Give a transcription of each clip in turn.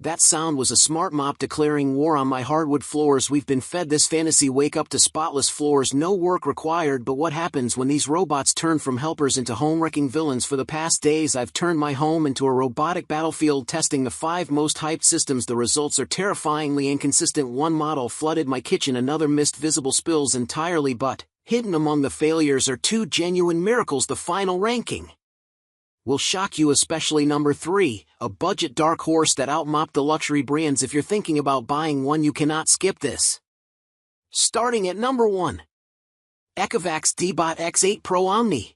That sound was a smart mop declaring war on my hardwood floors. We've been fed this fantasy wake up to spotless floors, no work required. But what happens when these robots turn from helpers into home-wrecking villains? For the past days I've turned my home into a robotic battlefield, testing the 5 most hyped systems. The results are terrifyingly inconsistent. One model flooded my kitchen, another missed visible spills entirely, but hidden among the failures are 2 genuine miracles. The final ranking will shock you, especially number 3, a budget dark horse that outmopped the luxury brands. If you're thinking about buying one, you cannot skip this. Starting at number 1. Ecovacs Deebot X8 Pro Omni.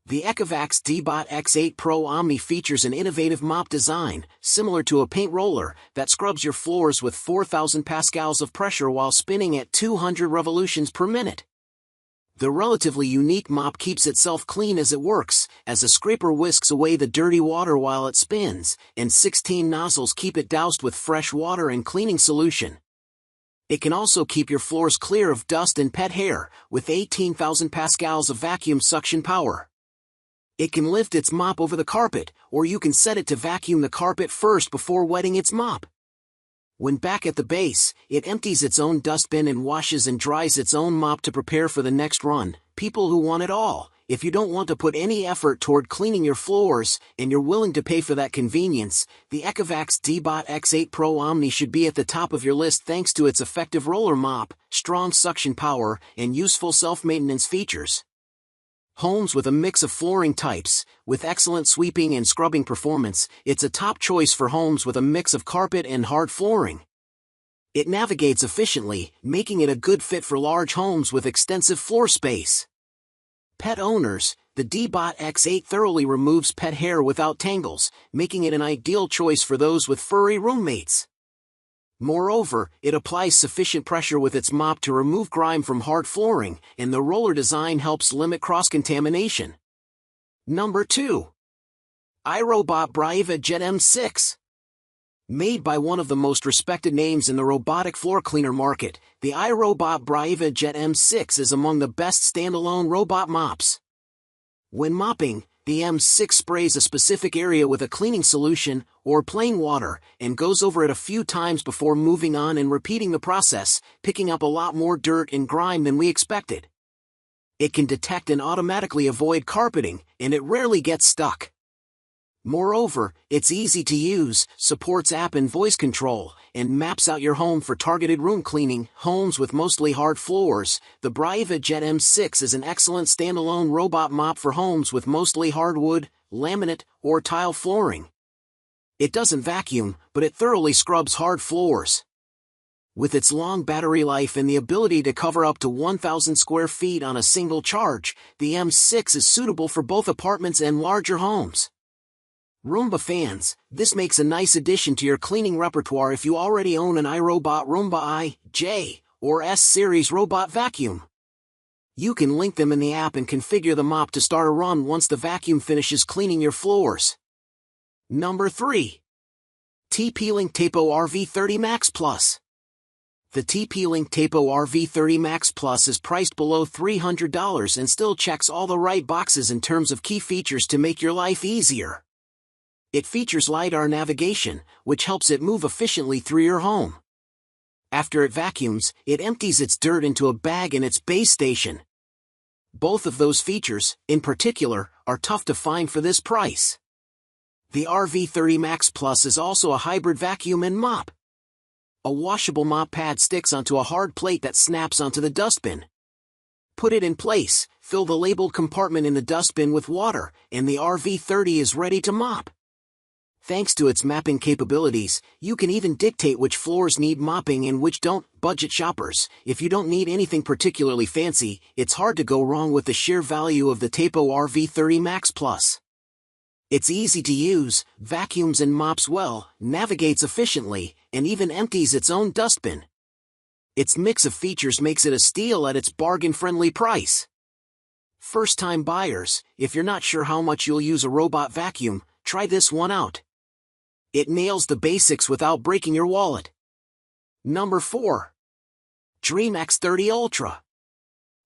The Ecovacs Deebot X8 Pro Omni features an innovative mop design, similar to a paint roller, that scrubs your floors with 4,000 pascals of pressure while spinning at 200 revolutions per minute. The relatively unique mop keeps itself clean as it works, as a scraper whisks away the dirty water while it spins, and 16 nozzles keep it doused with fresh water and cleaning solution. It can also keep your floors clear of dust and pet hair, with 18,000 pascals of vacuum suction power. It can lift its mop over the carpet, or you can set it to vacuum the carpet first before wetting its mop. When back at the base, it empties its own dustbin and washes and dries its own mop to prepare for the next run. People who want it all. If you don't want to put any effort toward cleaning your floors, and you're willing to pay for that convenience, the Ecovacs Deebot X8 Pro Omni should be at the top of your list thanks to its effective roller mop, strong suction power, and useful self-maintenance features. Homes with a mix of flooring types, with excellent sweeping and scrubbing performance, it's a top choice for homes with a mix of carpet and hard flooring. It navigates efficiently, making it a good fit for large homes with extensive floor space. Pet owners, the Deebot X8 thoroughly removes pet hair without tangles, making it an ideal choice for those with furry roommates. Moreover, it applies sufficient pressure with its mop to remove grime from hard flooring, and the roller design helps limit cross-contamination. Number 2. iRobot Braava Jet M6. Made by one of the most respected names in the robotic floor cleaner market, the iRobot Braava Jet M6 is among the best standalone robot mops. When mopping, the M6 sprays a specific area with a cleaning solution, or plain water, and goes over it a few times before moving on and repeating the process, picking up a lot more dirt and grime than we expected. It can detect and automatically avoid carpeting, and it rarely gets stuck. Moreover, it's easy to use, supports app and voice control, and maps out your home for targeted room cleaning. Homes with mostly hard floors, the Braava Jet M6 is an excellent standalone robot mop for homes with mostly hardwood, laminate, or tile flooring. It doesn't vacuum, but it thoroughly scrubs hard floors. With its long battery life and the ability to cover up to 1,000 square feet on a single charge, the M6 is suitable for both apartments and larger homes. Roomba fans, this makes a nice addition to your cleaning repertoire if you already own an iRobot Roomba I, J, or S series robot vacuum. You can link them in the app and configure the mop to start a run once the vacuum finishes cleaning your floors. Number 3. TP-Link Tapo RV30 Max Plus. The TP-Link Tapo RV30 Max Plus is priced below $300 and still checks all the right boxes in terms of key features to make your life easier. It features LiDAR navigation, which helps it move efficiently through your home. After it vacuums, it empties its dirt into a bag in its base station. Both of those features, in particular, are tough to find for this price. The RV30 Max Plus is also a hybrid vacuum and mop. A washable mop pad sticks onto a hard plate that snaps onto the dustbin. Put it in place, fill the labeled compartment in the dustbin with water, and the RV30 is ready to mop. Thanks to its mapping capabilities, you can even dictate which floors need mopping and which don't. Budget shoppers, if you don't need anything particularly fancy, it's hard to go wrong with the sheer value of the Tapo RV30 Max Plus. It's easy to use, vacuums and mops well, navigates efficiently, and even empties its own dustbin. Its mix of features makes it a steal at its bargain-friendly price. First-time buyers, if you're not sure how much you'll use a robot vacuum, try this one out. It nails the basics without breaking your wallet. Number 4. Dreame X30 Ultra.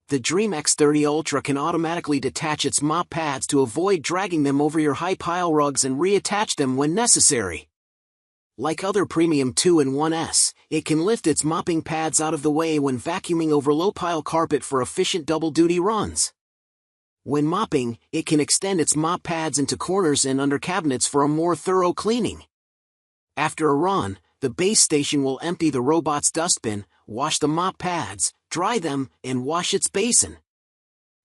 The Dreame X30 Ultra can automatically detach its mop pads to avoid dragging them over your high pile rugs and reattach them when necessary. Like other premium 2-in-1s, it can lift its mopping pads out of the way when vacuuming over low-pile carpet for efficient double-duty runs. When mopping, it can extend its mop pads into corners and under cabinets for a more thorough cleaning. After a run, the base station will empty the robot's dustbin, wash the mop pads, dry them, and wash its basin.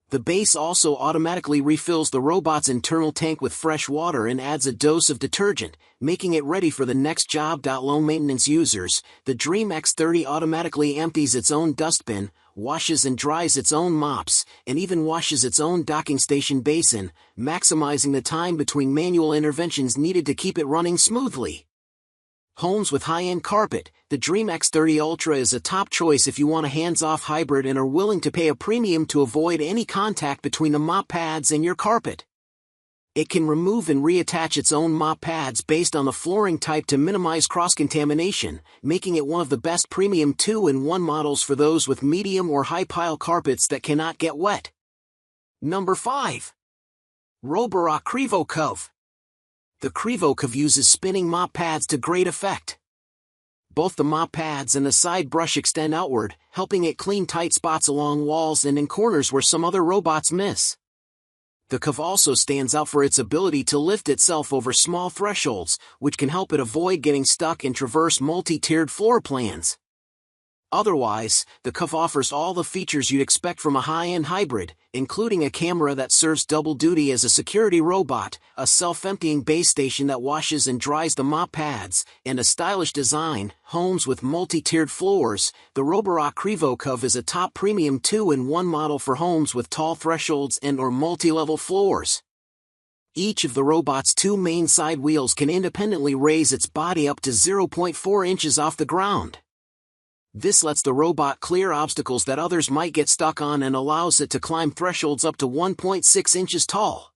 The base also automatically refills the robot's internal tank with fresh water and adds a dose of detergent, making it ready for the next job. Low maintenance users, the Dreame X30 automatically empties its own dustbin, washes and dries its own mops, and even washes its own docking station basin, maximizing the time between manual interventions needed to keep it running smoothly. Homes with high-end carpet, the Dreame X30 Ultra is a top choice if you want a hands-off hybrid and are willing to pay a premium to avoid any contact between the mop pads and your carpet. It can remove and reattach its own mop pads based on the flooring type to minimize cross-contamination, making it one of the best premium 2-in-1 models for those with medium or high-pile carpets that cannot get wet. Number 5. Roborock Qrevo Curv. The Qrevo Curv uses spinning mop pads to great effect. Both the mop pads and the side brush extend outward, helping it clean tight spots along walls and in corners where some other robots miss. The Curv also stands out for its ability to lift itself over small thresholds, which can help it avoid getting stuck and traverse multi-tiered floor plans. Otherwise, the Curv offers all the features you'd expect from a high-end hybrid, including a camera that serves double duty as a security robot, a self-emptying base station that washes and dries the mop pads, and a stylish design. Homes with multi-tiered floors, the Roborock Qrevo Curv is a top premium 2-in-1 model for homes with tall thresholds and/or multi-level floors. Each of the robot's two main side wheels can independently raise its body up to 0.4 inches off the ground. This lets the robot clear obstacles that others might get stuck on and allows it to climb thresholds up to 1.6 inches tall.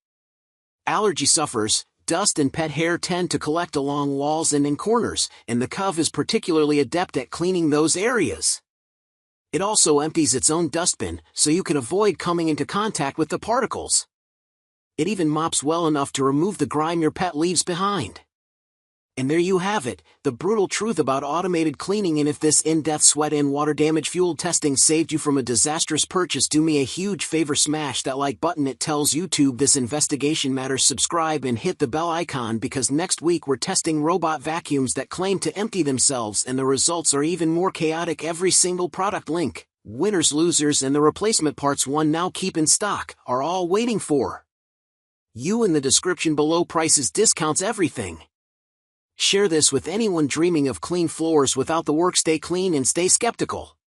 Allergy sufferers, dust and pet hair tend to collect along walls and in corners, and the Curv is particularly adept at cleaning those areas. It also empties its own dustbin, so you can avoid coming into contact with the particles. It even mops well enough to remove the grime your pet leaves behind. And there you have it, the brutal truth about automated cleaning. And if this in-depth sweat and water damage fuel testing saved you from a disastrous purchase, do me a huge favor, smash that like button. It tells YouTube this investigation matters. Subscribe and hit the bell icon, because next week we're testing robot vacuums that claim to empty themselves, and the results are even more chaotic. Every single product link, winners, losers, and the replacement parts one now keep in stock are all waiting for you in the description below. Prices, discounts, everything. Share this with anyone dreaming of clean floors without the work. Stay clean and stay skeptical.